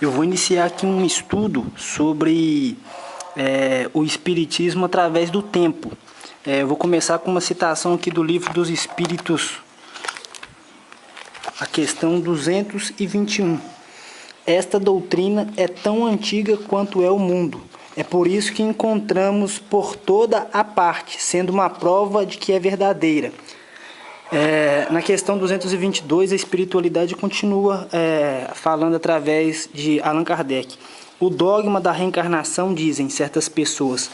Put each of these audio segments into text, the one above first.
Eu vou iniciar aqui um estudo sobre o Espiritismo através do tempo. Eu vou começar com uma citação aqui do Livro dos Espíritos, a questão 221. Esta doutrina é tão antiga quanto é o mundo. É por isso que encontramos por toda a parte, sendo uma prova de que é verdadeira. Na questão 222, a espiritualidade continua falando através de Allan Kardec. O dogma da reencarnação, dizem certas pessoas,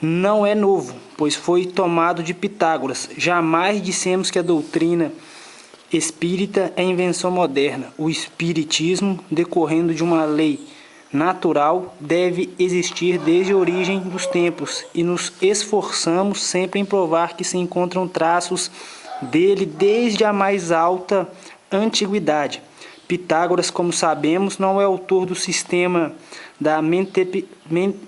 não é novo, pois foi tomado de Pitágoras. Jamais dissemos que a doutrina espírita é invenção moderna. O espiritismo, decorrendo de uma lei natural, deve existir desde a origem dos tempos, e nos esforçamos sempre em provar que se encontram traços dele desde a mais alta antiguidade. Pitágoras, como sabemos, não é autor do sistema da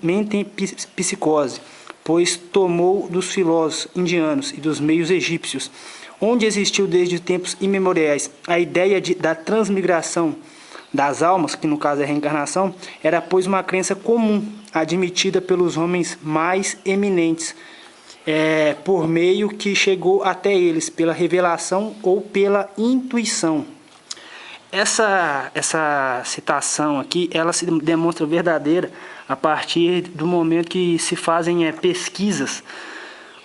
metempsicose, pois tomou dos filósofos indianos e dos meios egípcios, onde existiu desde tempos imemoriais a ideia da transmigração das almas, que no caso é a reencarnação, era pois uma crença comum, admitida pelos homens mais eminentes, por meio que chegou até eles pela revelação ou pela intuição. Essa citação aqui, ela se demonstra verdadeira a partir do momento que se fazem pesquisas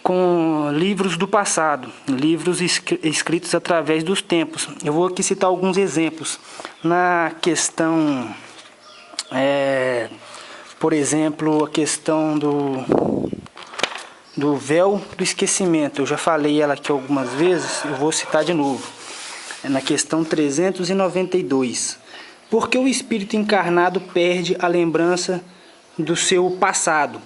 com livros do passado, livros escritos através dos tempos. Eu vou aqui citar alguns exemplos. Na questão, por exemplo, a questão do véu do esquecimento. Eu já falei ela aqui algumas vezes, eu vou citar de novo. Na questão 392. Por que o espírito encarnado perde a lembrança do seu passado?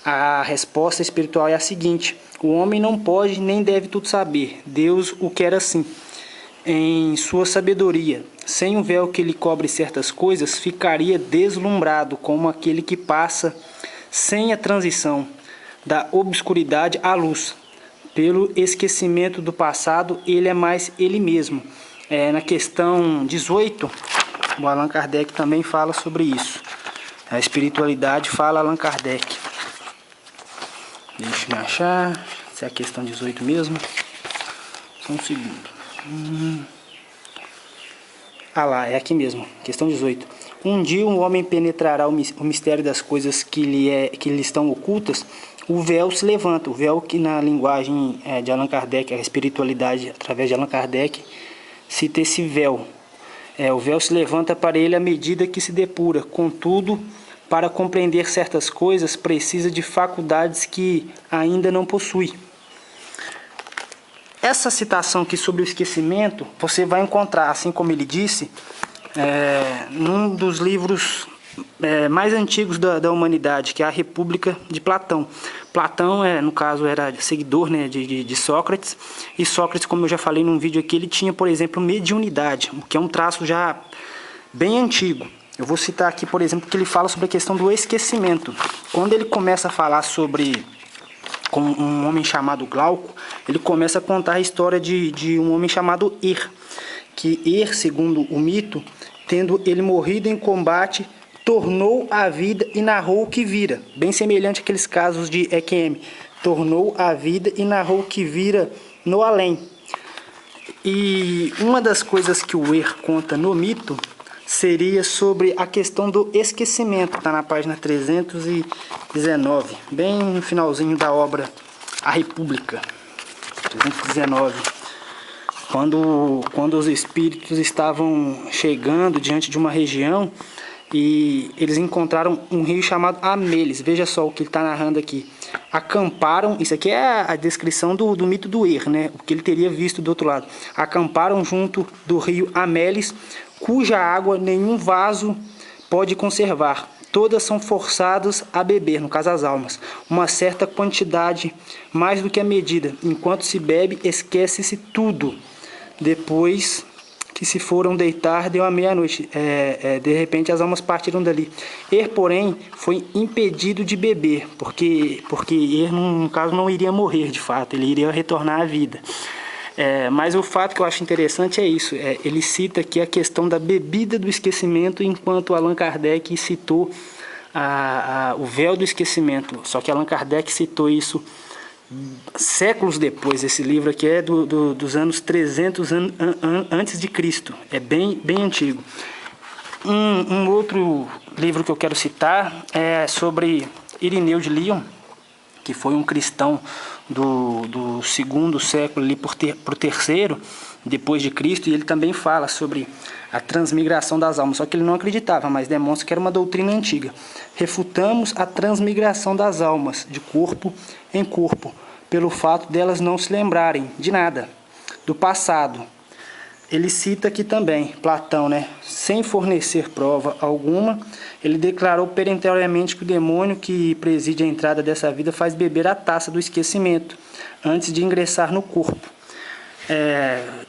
A resposta espiritual é a seguinte: o homem não pode nem deve tudo saber. Deus o quer assim. Em sua sabedoria, sem o véu que lhe cobre certas coisas, ficaria deslumbrado como aquele que passa sem a transição da obscuridade à luz. Pelo esquecimento do passado, ele é mais ele mesmo. Na questão 18, o Allan Kardec também fala sobre isso. A espiritualidade fala Allan Kardec. Deixa eu achar se é a questão 18 mesmo. Só um segundo. Lá, é aqui mesmo, questão 18. Um dia um homem penetrará o mistério das coisas que lhe estão ocultas. O véu se levanta, o véu que na linguagem de Allan Kardec, a espiritualidade através de Allan Kardec, cita esse véu. O véu se levanta para ele à medida que se depura. Contudo, para compreender certas coisas, precisa de faculdades que ainda não possui. Essa citação aqui sobre o esquecimento, você vai encontrar, assim como ele disse, num dos livros mais antigos da humanidade, que é a República de Platão. Platão, no caso, era seguidor, de Sócrates, e Sócrates, como eu já falei num vídeo aqui, ele tinha, por exemplo, mediunidade, o que é um traço já bem antigo. Eu vou citar aqui, por exemplo, que ele fala sobre a questão do esquecimento. Quando ele começa a falar com um homem chamado Glauco, ele começa a contar a história de um homem chamado Er, que Er, segundo o mito, tendo ele morrido em combate, tornou a vida e narrou o que vira. Bem semelhante àqueles casos de EQM. Tornou a vida e narrou o que vira no além. E uma das coisas que o Er conta no mito seria sobre a questão do esquecimento. Está na página 319, bem no finalzinho da obra A República. 319. Quando os espíritos estavam chegando diante de uma região e eles encontraram um rio chamado Ameles. Veja só o que ele está narrando aqui. Acamparam, isso aqui é a descrição do mito do Er, o que ele teria visto do outro lado. Acamparam junto do rio Ameles, cuja água nenhum vaso pode conservar. Todas são forçadas a beber, no caso as almas, uma certa quantidade, mais do que a medida. Enquanto se bebe, esquece-se tudo. Depois que se foram deitar, deu a meia-noite. De repente as almas partiram dali. Er, porém, foi impedido de beber, porque Er, no caso, não iria morrer de fato, ele iria retornar à vida. Mas o fato que eu acho interessante é isso. Ele cita aqui a questão da bebida do esquecimento, enquanto Allan Kardec citou o véu do esquecimento. Só que Allan Kardec citou isso séculos depois. Esse livro aqui é dos anos 300 antes de Cristo. É bem antigo. Um outro livro que eu quero citar é sobre Irineu de Lyon, que foi um cristão do segundo século ali pro terceiro depois de Cristo, e ele também fala sobre a transmigração das almas, só que ele não acreditava, mas demonstra que era uma doutrina antiga. Refutamos a transmigração das almas de corpo em corpo, pelo fato delas não se lembrarem de nada do passado. Ele cita aqui também Platão, sem fornecer prova alguma, ele declarou perentoriamente que o demônio que preside a entrada dessa vida faz beber a taça do esquecimento antes de ingressar no corpo.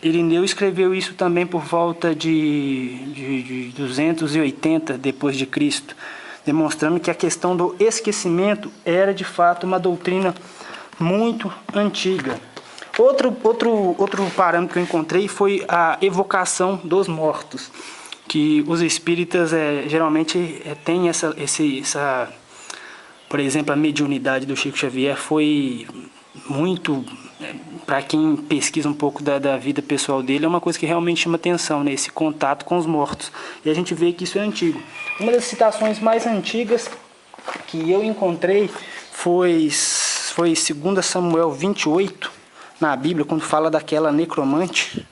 Irineu escreveu isso também por volta de 280 depois de Cristo, demonstrando que a questão do esquecimento era de fato uma doutrina muito antiga. Outro parâmetro que eu encontrei foi a evocação dos mortos, que os espíritas geralmente têm essa, por exemplo, a mediunidade do Chico Xavier foi muito, para quem pesquisa um pouco da vida pessoal dele, é uma coisa que realmente chama atenção, esse contato com os mortos, e a gente vê que isso é antigo. Uma das citações mais antigas que eu encontrei foi 2 Samuel 28, na Bíblia, quando fala daquela necromante,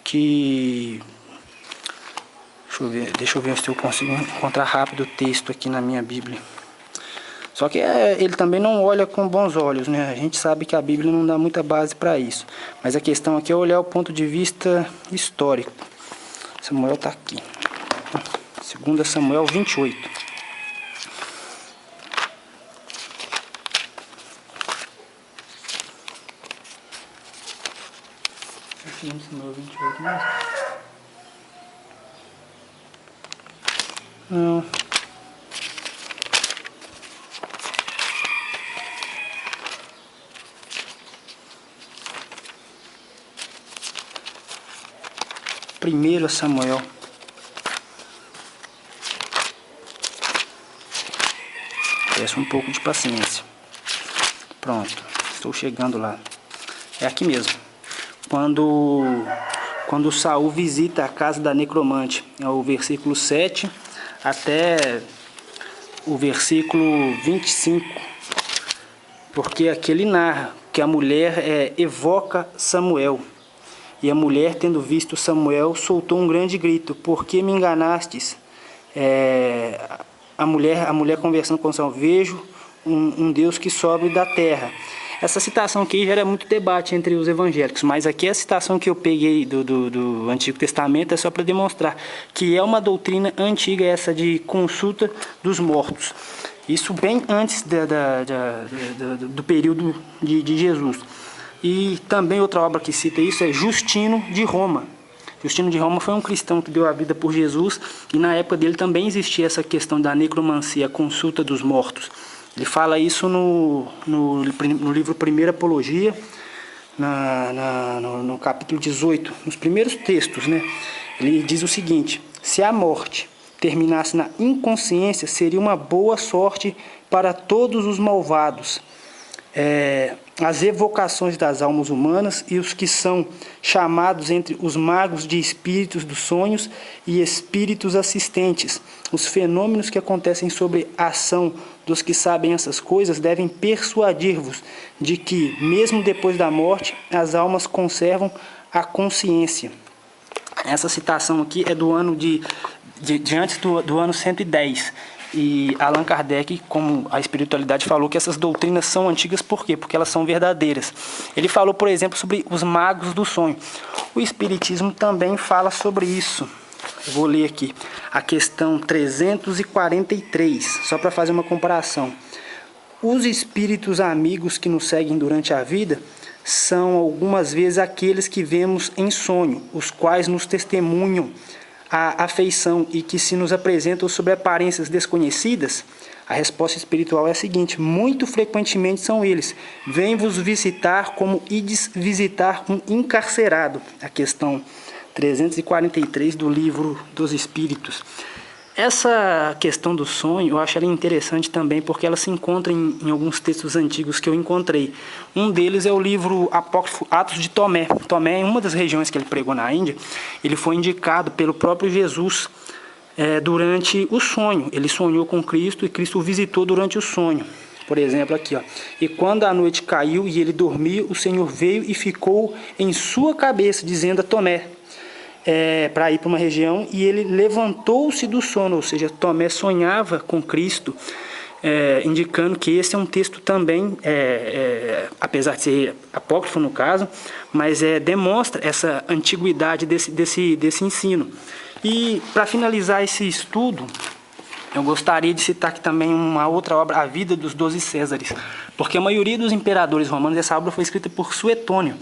que... Deixa eu ver se eu consigo encontrar rápido o texto aqui na minha Bíblia. Só que ele também não olha com bons olhos, A gente sabe que a Bíblia não dá muita base para isso. Mas a questão aqui é olhar o ponto de vista histórico. Samuel está aqui. 2 Samuel 28. Samuel 28 mesmo? Não. Primeiro Samuel. Peço um pouco de paciência. Pronto, estou chegando lá. É aqui mesmo. Quando Saul visita a casa da necromante, é o versículo 7 até o versículo 25, porque aqui ele narra que a mulher evoca Samuel, e a mulher, tendo visto Samuel, soltou um grande grito: por que me enganastes? A mulher conversando com Samuel: vejo um Deus que sobe da terra. Essa citação aqui gera muito debate entre os evangélicos, mas aqui a citação que eu peguei do Antigo Testamento é só para demonstrar que é uma doutrina antiga essa de consulta dos mortos. Isso bem antes do período de Jesus. E também outra obra que cita isso é Justino de Roma. Justino de Roma foi um cristão que deu a vida por Jesus, e na época dele também existia essa questão da necromancia, a consulta dos mortos. Ele fala isso no livro Primeira Apologia, no capítulo 18, nos primeiros textos, Ele diz o seguinte: se a morte terminasse na inconsciência, seria uma boa sorte para todos os malvados. As evocações das almas humanas e os que são chamados entre os magos de espíritos dos sonhos e espíritos assistentes. Os fenômenos que acontecem sobre a ação dos que sabem essas coisas devem persuadir-vos de que, mesmo depois da morte, as almas conservam a consciência. Essa citação aqui é do ano de antes do ano 110. E Allan Kardec, como a espiritualidade, falou que essas doutrinas são antigas. Por quê? Porque elas são verdadeiras. Ele falou, por exemplo, sobre os magos do sonho. O Espiritismo também fala sobre isso. Eu vou ler aqui a questão 343, só para fazer uma comparação. Os espíritos amigos que nos seguem durante a vida são algumas vezes aqueles que vemos em sonho, os quais nos testemunham a afeição e que se nos apresentam sob aparências desconhecidas, A resposta espiritual é a seguinte: muito frequentemente são eles. Vem vos visitar como ides visitar um encarcerado. A questão 343 do Livro dos Espíritos. Essa questão do sonho, eu acho ela interessante também, porque ela se encontra em alguns textos antigos que eu encontrei. Um deles é o livro apócrifo Atos de Tomé. Tomé, em uma das regiões que ele pregou na Índia, ele foi indicado pelo próprio Jesus durante o sonho. Ele sonhou com Cristo e Cristo o visitou durante o sonho. Por exemplo, aqui, ó. E quando a noite caiu e ele dormia, o Senhor veio e ficou em sua cabeça, dizendo a Tomé, para ir para uma região, e ele levantou-se do sono, ou seja, Tomé sonhava com Cristo, indicando que esse é um texto também, apesar de ser apócrifo no caso, mas demonstra essa antiguidade desse ensino. E para finalizar esse estudo, eu gostaria de citar aqui também uma outra obra, A Vida dos 12 Césares, porque a maioria dos imperadores romanos, essa obra foi escrita por Suetônio,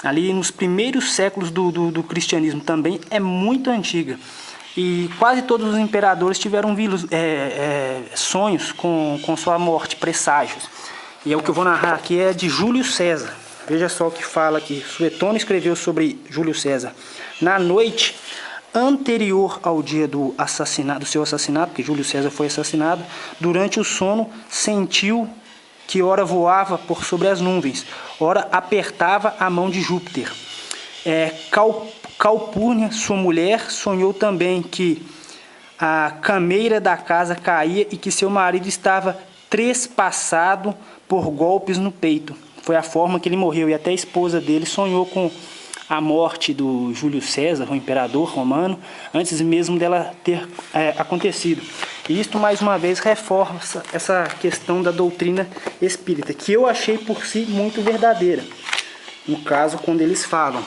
ali nos primeiros séculos do cristianismo, também é muito antiga. E quase todos os imperadores tiveram sonhos com sua morte, presságios. E o que eu vou narrar aqui é de Júlio César. Veja só o que fala aqui. Suetônio escreveu sobre Júlio César. Na noite anterior ao dia do seu assassinato, porque Júlio César foi assassinado, durante o sono sentiu que ora voava por sobre as nuvens, ora apertava a mão de Júpiter. Calpurnia, sua mulher, sonhou também que a cameira da casa caía e que seu marido estava trespassado por golpes no peito. Foi a forma que ele morreu, e até a esposa dele sonhou com a morte do Júlio César, o imperador romano, antes mesmo dela ter acontecido. E isto, mais uma vez, reforça essa questão da doutrina espírita, que eu achei por si muito verdadeira. No caso, quando eles falam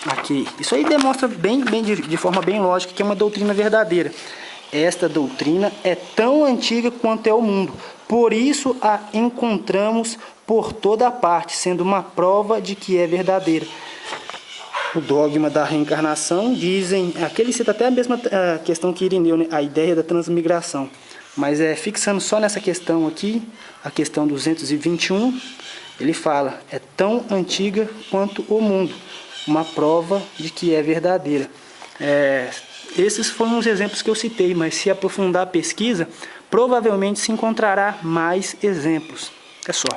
aqui, isso aí demonstra de forma bem lógica que é uma doutrina verdadeira. Esta doutrina é tão antiga quanto é o mundo, por isso a encontramos por toda parte, sendo uma prova de que é verdadeira. O dogma da reencarnação, dizem, aqui ele cita até a mesma questão que Irineu, né? A ideia da transmigração. Mas fixando só nessa questão aqui, a questão 221, ele fala, é tão antiga quanto o mundo, uma prova de que é verdadeira. Esses foram os exemplos que eu citei, mas se aprofundar a pesquisa, provavelmente se encontrará mais exemplos. É só.